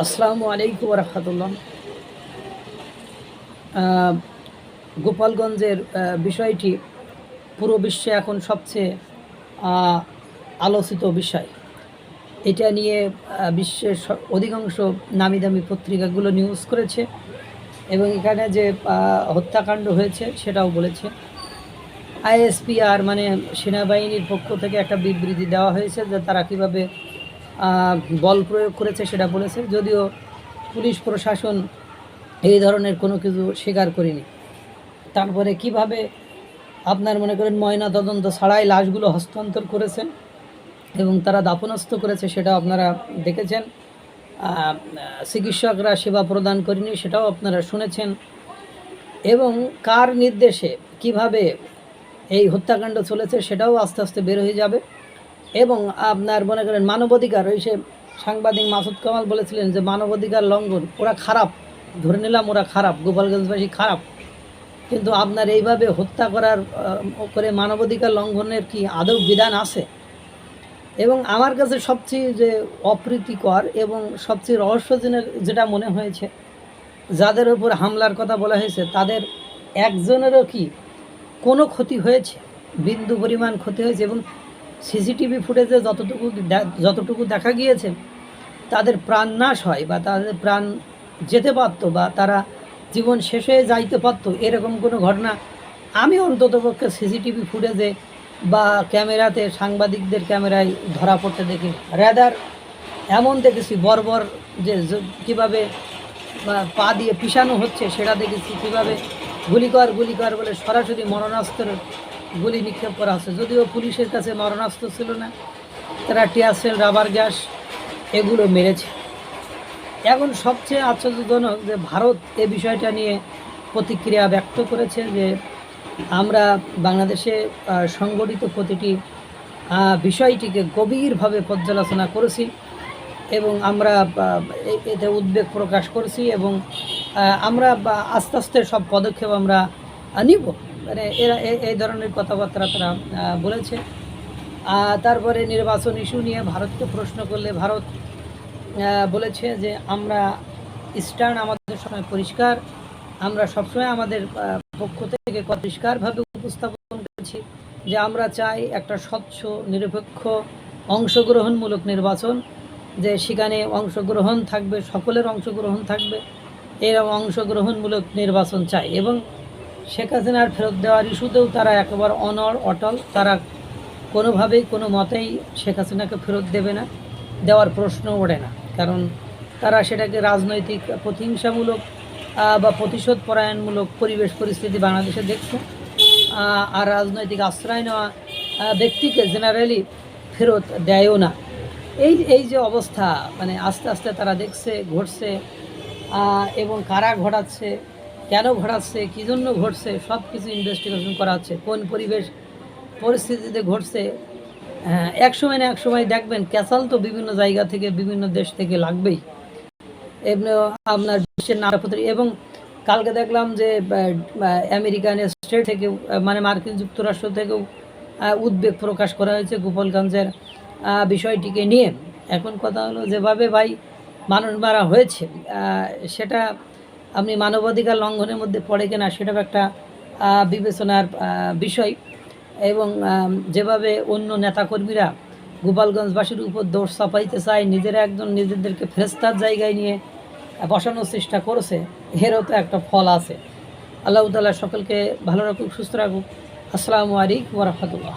আসসালামু আলাইকুম রহমতুল্লাহ। গোপালগঞ্জের বিষয়টি পুরো বিশ্বে এখন সবচেয়ে আলোচিত বিষয়। এটা নিয়ে বিশ্বের অধিকাংশ নামি দামি পত্রিকাগুলো নিউজ করেছে এবং এখানে যে হত্যাকাণ্ড হয়েছে সেটাও বলেছে। আইএসপিআর মানে সেনাবাহিনীর পক্ষ থেকে একটা বিবৃতি দেওয়া হয়েছে যে তারা কীভাবে বল প্রয়োগ করেছে সেটা বলেছে, যদিও পুলিশ প্রশাসন এই ধরনের কোনো কিছু স্বীকার করেনি। তারপরে কিভাবে আপনার মনে করেন ময়না তদন্ত ছাড়াই লাশগুলো হস্তান্তর করেছেন এবং তারা দাফনস্থ করেছে সেটাও আপনারা দেখেছেন। চিকিৎসকরা সেবা প্রদান করেনি সেটাও আপনারা শুনেছেন। এবং কার নির্দেশে কিভাবে এই হত্যাকাণ্ড চলেছে সেটাও আস্তে আস্তে বের হয়ে যাবে। এবং আপনার মনে করেন মানবাধিকার, ওই সে সাংবাদিক মাসুদ কামাল বলেছিলেন যে মানবাধিকার লঙ্ঘন, ওরা খারাপ, ধরে নিলাম ওরা খারাপ, গোপালগঞ্জবাসী খারাপ, কিন্তু আপনার এইভাবে হত্যা করার করে মানবাধিকার লঙ্ঘনের কি আদৌ বিধান আছে? এবং আমার কাছে সবচেয়ে যে অপ্রীতিকর এবং সবচেয়ে রহস্যজনক যেটা মনে হয়েছে, যাদের উপর হামলার কথা বলা হয়েছে তাদের একজনেরও কি কোনো ক্ষতি হয়েছে? বিন্দু পরিমাণ ক্ষতি হয়েছে? এবং সিসিটিভি ফুটেজে যতটুকু দেখা গিয়েছে তাদের প্রাণ নাশ হয় বা তাদের প্রাণ যেতে পারতো বা তারা জীবন শেষ হয়ে যাইতে পারতো, এরকম কোনো ঘটনা আমি অন্ততপক্ষে সিসিটিভি ফুটেজে বা ক্যামেরাতে, সাংবাদিকদের ক্যামেরায় ধরা পড়তে দেখি। রেদার এমন দেখেছি বর্বর যে কীভাবে পা দিয়ে পিষানো হচ্ছে সেটা দেখেছি, কীভাবে গুলিকর বলে সরাসরি মরণাস্ত্রের গুলি নিক্ষেপ করা হচ্ছে। যদিও পুলিশের কাছে মরণাস্ত্র ছিল না, তারা টিয়ারশেল, রাবার গ্যাস এগুলো মেরেছে। এখন সবচেয়ে আশ্চর্যজনক যে ভারত এ বিষয়টা নিয়ে প্রতিক্রিয়া ব্যক্ত করেছে যে আমরা বাংলাদেশে সংগঠিত প্রতিটি বিষয়টিকে গভীরভাবে পর্যালোচনা করেছি এবং আমরা এতে উদ্বেগ প্রকাশ করেছি এবং আমরা আস্তে আস্তে সব পদক্ষেপ আমরা নিব, মানে এরা এই ধরনের কথাবার্তা তারা বলেছে। তারপরে নির্বাচন ইস্যু নিয়ে ভারতকে প্রশ্ন করলে ভারত বলেছে যে আমরা স্ট্যান্ড আমাদের সময় পরিষ্কার, আমরা সবসময় আমাদের পক্ষ থেকে পরিষ্কারভাবে উপস্থাপন করেছি যে আমরা চাই একটা স্বচ্ছ, নিরপেক্ষ, অংশগ্রহণমূলক নির্বাচন, যে সেখানে অংশগ্রহণ থাকবে, সকলের অংশগ্রহণ থাকবে, এরকম অংশগ্রহণমূলক নির্বাচন চাই। এবং শেখ হাসিনার ফেরত দেওয়ার ইস্যুতেও তারা একেবারে অটল, তারা কোনোভাবেই কোনো মতেই শেখ হাসিনাকে ফেরত দেবে না, দেওয়ার প্রশ্ন ওঠে না, কারণ তারা সেটাকে রাজনৈতিক প্রতিহিংসামূলক বা প্রতিশোধ পরায়ণমূলক পরিবেশ পরিস্থিতি বাংলাদেশে দেখছে। আর রাজনৈতিক আশ্রয় নেওয়া ব্যক্তিকে জেনারেলি ফেরত দেয়ও না। এই যে অবস্থা, মানে আস্তে আস্তে তারা দেখছে ঘটছে, এবং কারা ঘটাচ্ছে, কেন ঘটাচ্ছে, কী জন্য ঘটছে, সব কিছু ইনভেস্টিগেশন করা হচ্ছে। কোন পরিবেশ পরিস্থিতিতে ঘটছে, এক সময় না এক সময় দেখবেন ক্যাসাল তো বিভিন্ন জায়গা থেকে, বিভিন্ন দেশ থেকে লাগবেই। এমনি আপনার বিশ্বের নানাপত্র, এবং কালকে দেখলাম যে আমেরিকান স্টেট থেকে, মানে মার্কিন যুক্তরাষ্ট্র থেকেও উদ্বেগ প্রকাশ করা হয়েছে গোপালগঞ্জের বিষয়টিকে নিয়ে। এখন কথা হলো যেভাবে ভাই মানুষ মারা হয়েছে, সেটা আপনি মানবাধিকার লঙ্ঘনের মধ্যে পড়ে কিনা সেটাও একটা বিবেচনার বিষয়। এবং যেভাবে অন্য নেতাকর্মীরা গোপালগঞ্জবাসীর উপর দোষ চাপাইতে চায়, নিজেদেরকে ফেরেশতার জায়গায় নিয়ে বসানোর চেষ্টা করেছে, এরও তো একটা ফল আছে। আল্লাহ তাআলা সকলকে ভালো রাখুক, সুস্থ রাখুক। আসসালামু আলাইকুম ওয়া রাহমাতুল্লাহ।